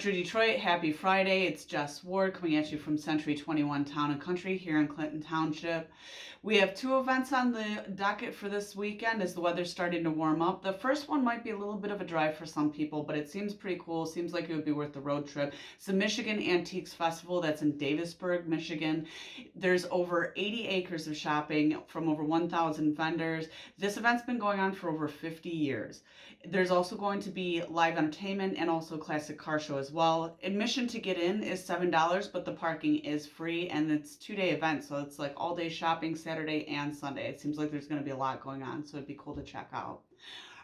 Metro Detroit, happy Friday. It's Jess Ward coming at you from Century 21 Town and Country here in Clinton Township. We have two events on the docket for this weekend as the weather's starting to warm up. The first one might be a little bit of a drive for some people, but it seems pretty cool. Seems like it would be worth the road trip. It's the Michigan Antiques Festival that's in Davisburg, Michigan. There's over 80 acres of shopping from over 1,000 vendors. This event's been going on for over 50 years. There's also going to be live entertainment and also classic car show as well. Admission to get in is $7, but the parking is free, and it's a 2-day event, so it's like all day shopping Saturday and Sunday. It seems like there's going to be a lot going on, so it'd be cool to check out.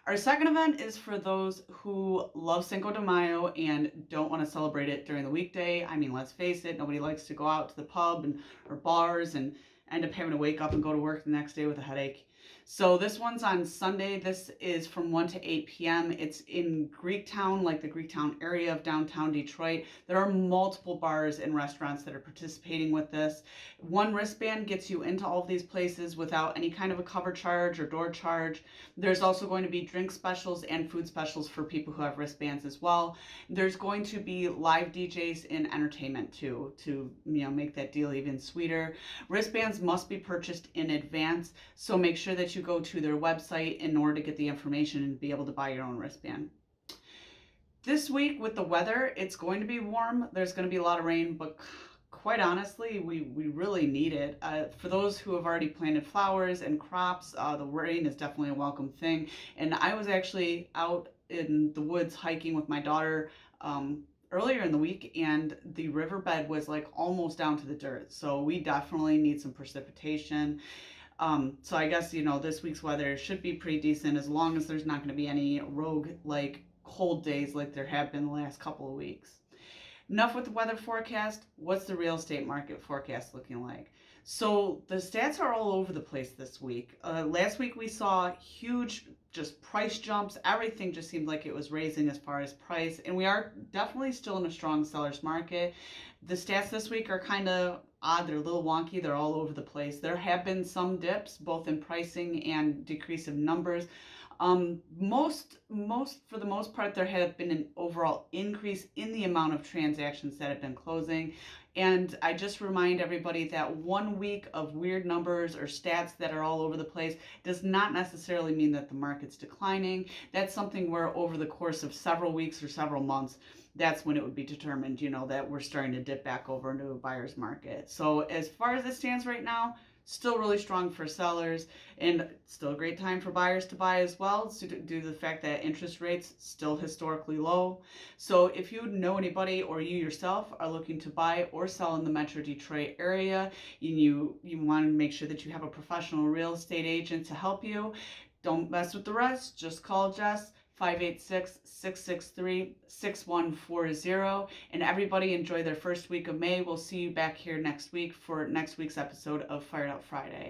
Our second event is for those who love Cinco de Mayo and don't want to celebrate it during the weekday. I mean, let's face it, nobody likes to go out to the pub or bars and end up having to wake up and go to work the next day with a headache. So this one's on Sunday. This is from 1 to 8 p.m. It's in Greektown, like the Greektown area of downtown Detroit. There are multiple bars and restaurants that are participating with this. One wristband gets you into all of these places without any kind of a cover charge or door charge. There's also going to be drink specials and food specials for people who have wristbands as well. There's going to be live DJs and entertainment too, to make that deal even sweeter. Wristbands must be purchased in advance, so make sure that you go to their website in order to get the information and be able to buy your own wristband. This week with the weather, it's going to be warm. There's going to be a lot of rain, but quite honestly, we really need it. For those who have already planted flowers and crops, the rain is definitely a welcome thing. And I was actually out in the woods hiking with my daughter earlier in the week, and the riverbed was like almost down to the dirt. So we definitely need some precipitation. So I guess, this week's weather should be pretty decent as long as there's not going to be any rogue, cold days like there have been the last couple of weeks. Enough with the weather forecast. What's the real estate market forecast looking like? So the stats are all over the place this week. Last week we saw huge just price jumps. Everything just seemed like it was raising as far as price. And we are definitely still in a strong seller's market. The stats this week are kind of odd. They're a little wonky. They're all over the place. There have been some dips, both in pricing and decrease of numbers. For the most part, there have been an overall increase in the amount of transactions that have been closing. And I just remind everybody that 1 week of weird numbers or stats that are all over the place does not necessarily mean that the market's declining. That's something where over the course of several weeks or several months, that's when it would be determined, that we're starting to dip back over into a buyer's market. So as far as it stands right now, still really strong for sellers, and still a great time for buyers to buy as well, due to the fact that interest rates still historically low. So if you know anybody or you yourself are looking to buy or sell in the Metro Detroit area, you want to make sure that you have a professional real estate agent to help you. Don't mess with the rest. Just call Jess. 586-663-6140. And everybody enjoy their first week of May. We'll see you back here next week for next week's episode of Fired Up Friday.